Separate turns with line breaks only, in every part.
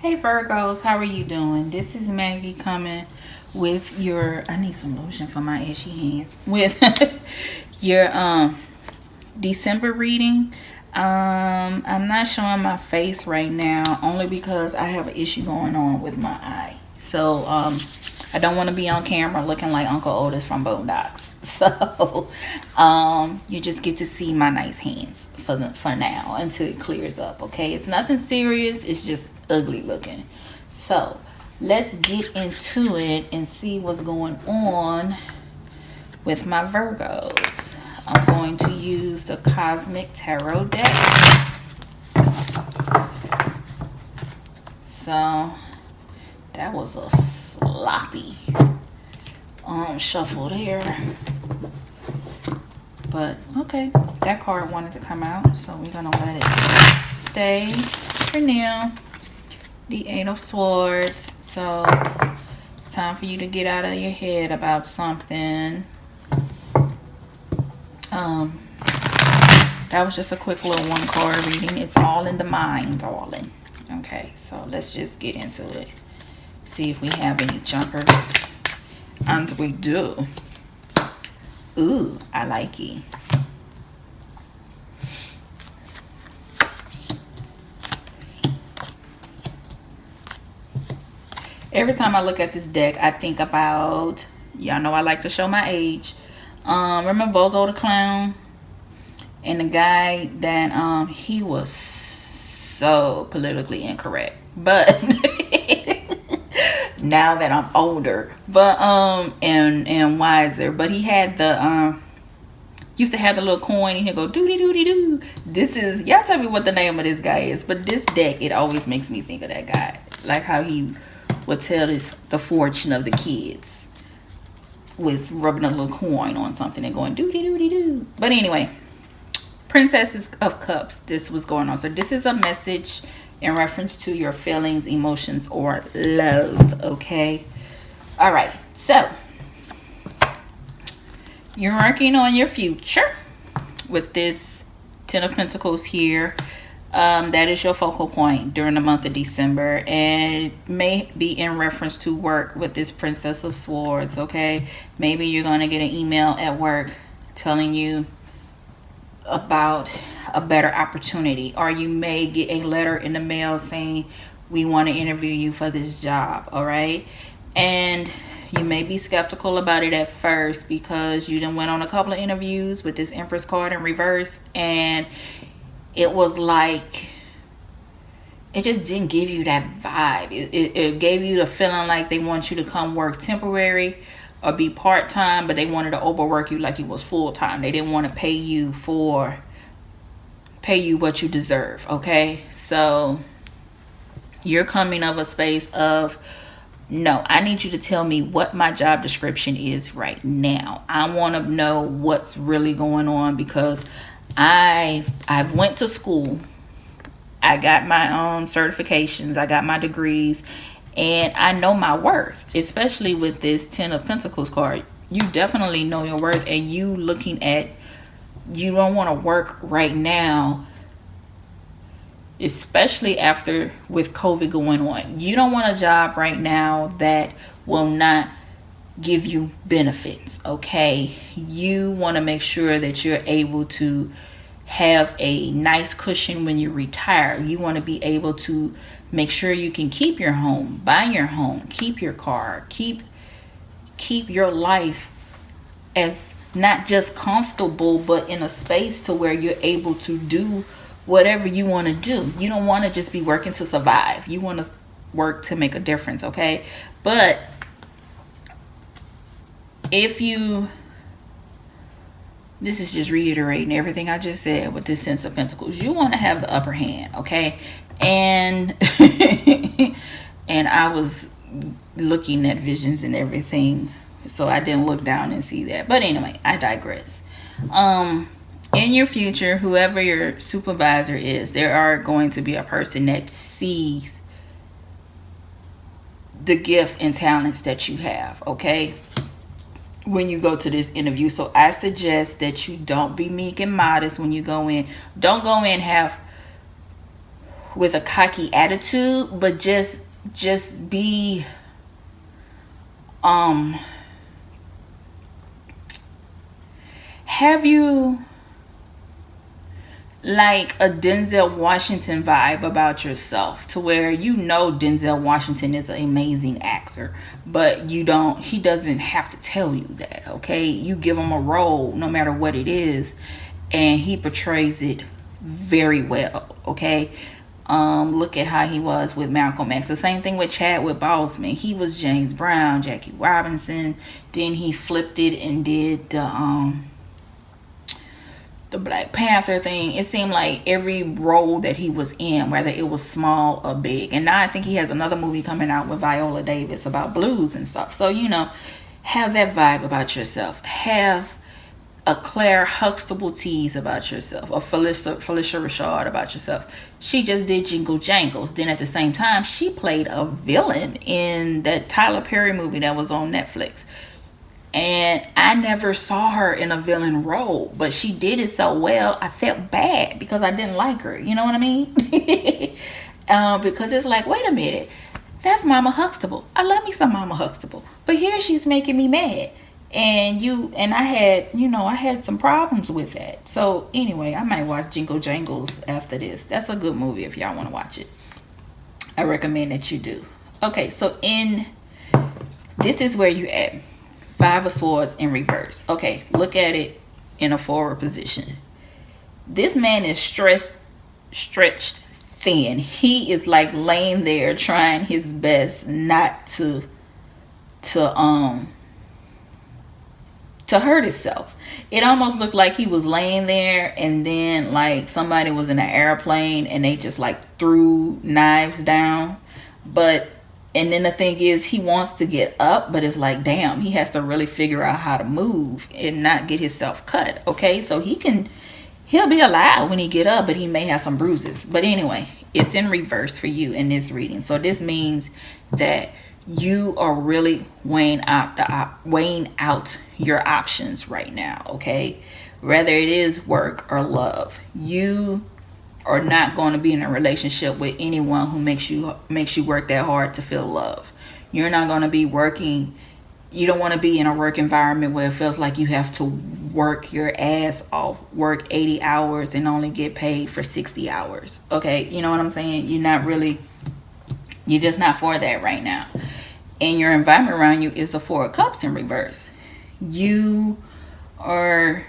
Hey Virgos, how are you doing? This is Maggie coming with your, I need some lotion for my ashy hands, with your December reading. I'm not showing my face right now only because I have an issue going on with my eye. So I don't want to be on camera looking like Uncle Otis from Boondocks. So you just get to see my nice hands for now until it clears up. Okay, it's nothing serious, it's just ugly looking. So let's get into it and see what's going on with my Virgos. I'm going to use the Cosmic Tarot deck. So that was a sloppy shuffle there, but okay, that card wanted to come out, so we're gonna let it stay for now. The Eight of Swords. So it's time for you to get out of your head about something. That was just a quick little one card reading. It's all in the mind, darling. Okay, so let's just get into it. See if we have any jumpers. And we do. Ooh, I like it. Every time I look at this deck, I think about, y'all know I like to show my age. Remember Bozo the Clown? And the guy that, he was so politically incorrect. But now that I'm older, but, and wiser. But he had the, used to have the little coin and he'd go doody doody doo. This is, y'all tell me what the name of this guy is. But this deck, it always makes me think of that guy. Like how he would tell the fortune of the kids with rubbing a little coin on something and going doody doody doo. But anyway, Princesses of Cups, this was going on. So this is a message in reference to your feelings, emotions, or love. Okay. All right. So you're working on your future with this Ten of Pentacles here. That is your focal point during the month of December, and it may be in reference to work with this Princess of Swords. Okay, maybe you're going to get an email at work telling you about a better opportunity, or you may get a letter in the mail saying we want to interview you for this job. All right, and you may be skeptical about it at first because you done went on a couple of interviews with this Empress card in reverse, and it was like, it just didn't give you that vibe. It gave you the feeling like they want you to come work temporary or be part-time, but they wanted to overwork you like you was full-time. They didn't want to pay you what you deserve. Okay, so you're coming of a space of, no, I need you to tell me what my job description is right now. I want to know what's really going on, because I went to school. I got my own certifications. I got my degrees. And I know my worth. Especially with this Ten of Pentacles card. You definitely know your worth. And you looking at, you don't want to work right now. Especially after with COVID going on. You don't want a job right now that will not give you benefits. Okay, you want to make sure that you're able to have a nice cushion when you retire. You want to be able to make sure you can keep your home, buy your home, keep your car, keep your life as not just comfortable, but in a space to where you're able to do whatever you want to do. You don't want to just be working to survive. You want to work to make a difference. Okay, but if you, this is just reiterating everything I just said with this Sense of Pentacles, you want to have the upper hand. Okay, and and I was looking at visions and everything, so I didn't look down and see that. But anyway, I digress. In your future, whoever your supervisor is, there are going to be a person that sees the gift and talents that you have. Okay, when you go to this interview. So I suggest that you don't be meek and modest when you go in. Don't go in half with a cocky attitude, but just be have you like a Denzel Washington vibe about yourself, to where you know Denzel Washington is an amazing actor, but he doesn't have to tell you that, okay? You give him a role no matter what it is, and he portrays it very well, okay? Look at how he was with Malcolm X. The same thing with Chadwick Boseman. He was James Brown, Jackie Robinson, then he flipped it and did the Black Panther thing. It seemed like every role that he was in, whether it was small or big. And now I think he has another movie coming out with Viola Davis about blues and stuff. So, you know, have that vibe about yourself. Have a Claire Huxtable tease about yourself. Or Phylicia Rashad about yourself. She just did Jingle Jangles. Then at the same time, she played a villain in that Tyler Perry movie that was on Netflix. And I never saw her in a villain role, but she did it so well, I felt bad because I didn't like her. You know what I mean? Because it's like, wait a minute, that's Mama Huxtable. I love me some Mama Huxtable, but here she's making me mad. And I had some problems with that. So anyway, I might watch Jingle Jangles after this. That's a good movie if y'all want to watch it. I recommend that you do. Okay, so this is where you're at. 5 of Swords in reverse. Okay, look at it in a forward position. This man is stretched thin. He is like laying there trying his best not to hurt himself. It almost looked like he was laying there and then like somebody was in an airplane and they just like threw knives down. And then the thing is, he wants to get up, but it's like, damn, he has to really figure out how to move and not get himself cut. Okay, so he'll be alive when he get up, but he may have some bruises. But anyway, it's in reverse for you in this reading. So this means that you are really weighing out your options right now. Okay, whether it is work or love, you are not going to be in a relationship with anyone who makes you work that hard to feel love. You're not going to be working. You don't want to be in a work environment where it feels like you have to work your ass off, work 80 hours and only get paid for 60 hours. Okay, you know what I'm saying? You're just not for that right now. And your environment around you is a 4 of Cups in reverse. You are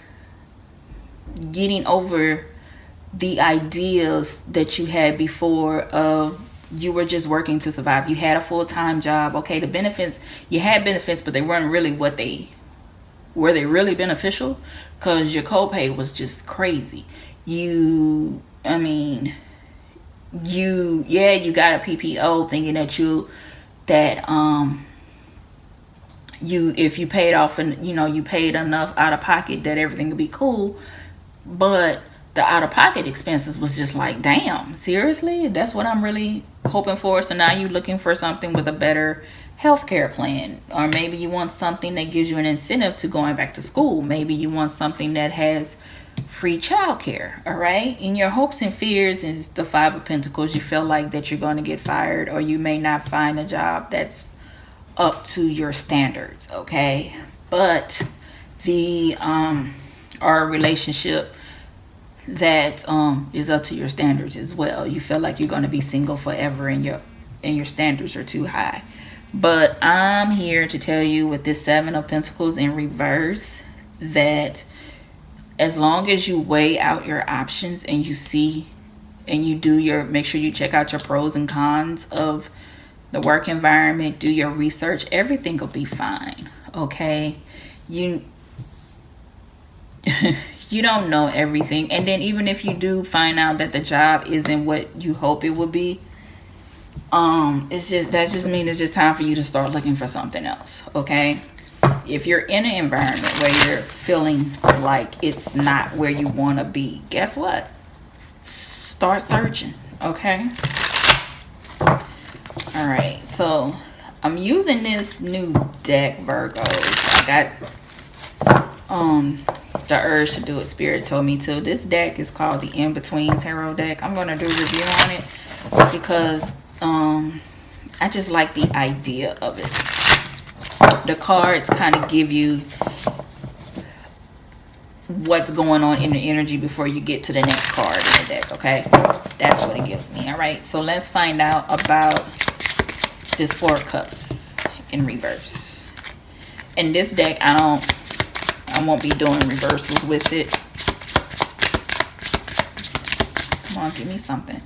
getting over the ideas that you had before of you were just working to survive. You had a full-time job. Okay, the benefits, you had benefits, but they weren't really were they really beneficial? Because your copay was just crazy. You got a PPO thinking that if you paid off and you paid enough out of pocket that everything would be cool, but the out-of-pocket expenses was just like, damn, seriously? That's what I'm really hoping for? So now you're looking for something with a better healthcare plan. Or maybe you want something that gives you an incentive to going back to school. Maybe you want something that has free childcare, all right? In your hopes and fears is the 5 of Pentacles. You feel like that you're going to get fired, or you may not find a job that's up to your standards, okay? But our relationship that is up to your standards as well. You feel like you're going to be single forever and your standards are too high. But I'm here to tell you with this 7 of Pentacles in reverse that as long as you weigh out your options and you see and you make sure you check out your pros and cons of the work environment, do your research, everything will be fine. Okay, you don't know everything, and then even if you do find out that the job isn't what you hope it would be, that just means it's just time for you to start looking for something else. Okay, if you're in an environment where you're feeling like it's not where you want to be, guess what? Start searching. Okay. All right, so I'm using this new deck, Virgos. I got the urge to do it. Spirit told me to. This deck is called the In Between Tarot deck. I'm going to do a review on it because I just like the idea of it. The cards kind of give you what's going on in the energy before you get to the next card in the deck, okay? That's what it gives me. All right, so let's find out about this Four of Cups in reverse. In this deck, I won't be doing reversals with it. Come on, give me something.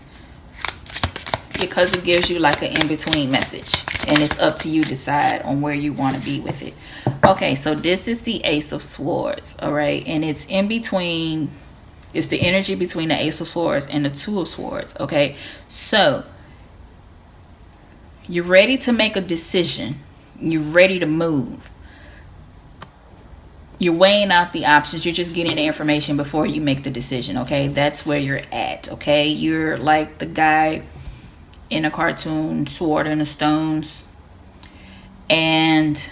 Because it gives you like an in-between message, and it's up to you to decide on where you want to be with it. Okay, so this is the Ace of Swords, all right? And it's in between, it's the energy between the Ace of Swords and the Two of Swords, okay? So, you're ready to make a decision. You're ready to move. You're weighing out the options. You're just getting the information before you make the decision, okay? That's where you're at, okay? You're like the guy in a cartoon, Sword in the Stones. And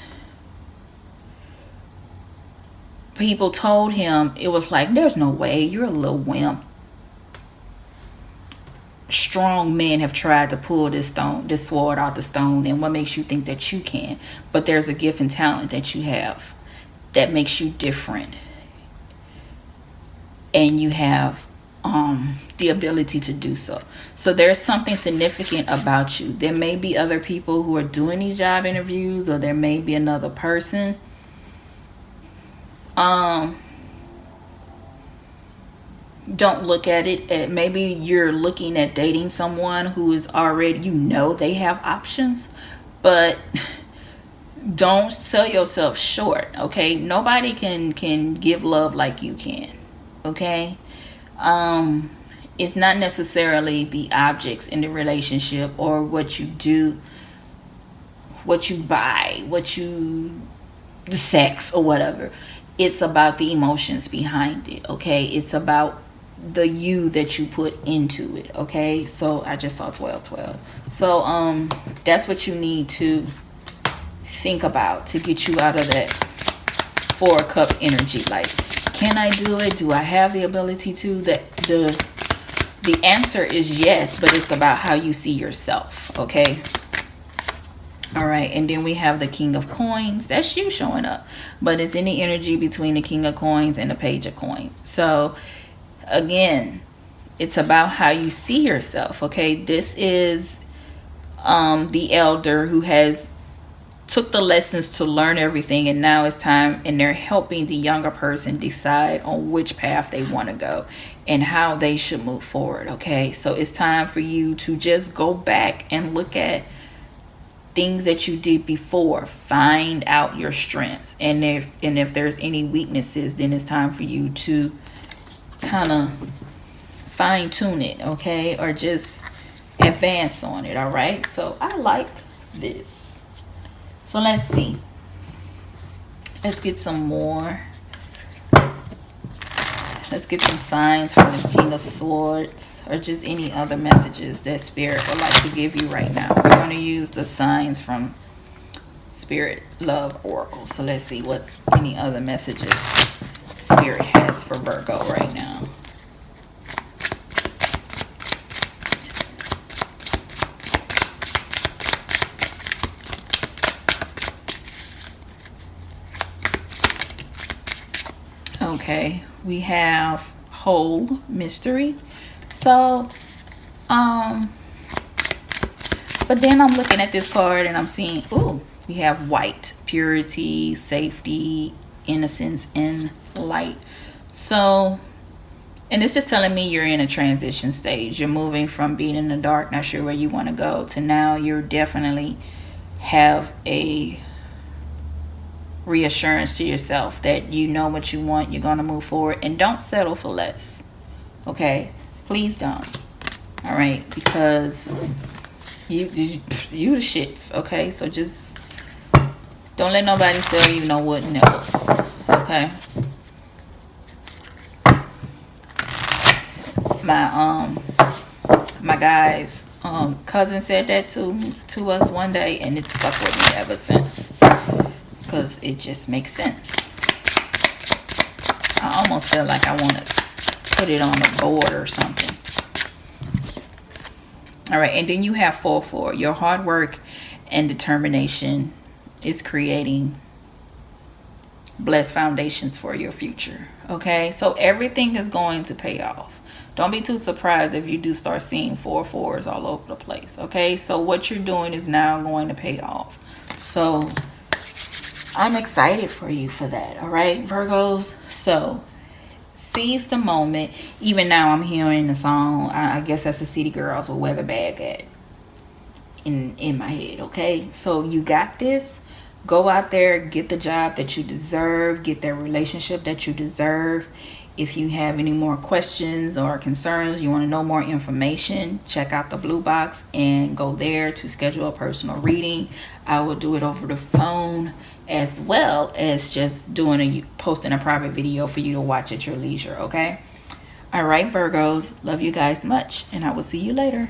people told him, it was like, there's no way, you're a little wimp. Strong men have tried to pull this sword out the stone, and what makes you think that you can? But there's a gift and talent that you have that makes you different, and you have the ability to do so. So there's something significant about you. There may be other people who are doing these job interviews, or there may be another person. Don't look at it. Maybe you're looking at dating someone who is already, you know, they have options, but don't sell yourself short, okay? Nobody can give love like you can, okay? It's not necessarily the objects in the relationship or what you do, what you buy, the sex or whatever. It's about the emotions behind it, okay? It's about the you that you put into it, okay? So I just saw 12. So that's what you need to think about to get you out of that Four of Cups energy. Like, can I do it? Do I have the ability to? The answer is yes, but it's about how you see yourself, okay? All right, and then we have the King of Coins. That's you showing up, but it's in the energy between the King of Coins and the Page of Coins. So again, it's about how you see yourself, okay? This is the elder who has took the lessons to learn everything, and now it's time, and they're helping the younger person decide on which path they want to go and how they should move forward, okay? So it's time for you to just go back and look at things that you did before. Find out your strengths, and if there's any weaknesses, then it's time for you to kind of fine tune it, okay? Or just advance on it, all right? So I like this. So let's see. Let's get some more. Let's get some signs for this King of Swords, or just any other messages that Spirit would like to give you right now. We're going to use the signs from Spirit Love Oracle. So let's see what's any other messages Spirit has for Virgo right now. Okay, we have whole mystery. So but then I'm looking at this card and I'm seeing, ooh, we have white, purity, safety, innocence, and light. So, and it's just telling me you're in a transition stage. You're moving from being in the dark, not sure where you want to go, to now you're definitely have a reassurance to yourself that you know what you want. You're going to move forward, and don't settle for less, okay? Please don't. All right, because you the shits, okay? So just don't let nobody sell you no wood nipples, okay? My guy's cousin said that to us one day, and it stuck with me ever since, because it just makes sense. I almost feel like I want to put it on a board or something. All right, and then you have 4-4. Your hard work and determination is creating blessed foundations for your future. Okay, so everything is going to pay off. Don't be too surprised if you do start seeing 4-4s all over the place. Okay, so what you're doing is now going to pay off. So I'm excited for you for that. All right, Virgos. So seize the moment. Even now I'm hearing the song, I guess that's the City Girls with Where the Bag At in my head. Okay, so you got this. Go out there, get the job that you deserve, get that relationship that you deserve. If you have any more questions or concerns, you want to know more information, check out the blue box and go there to schedule a personal reading. I will do it over the phone, as well as just posting a private video for you to watch at your leisure. Okay. All right, Virgos, love you guys much, and I will see you later.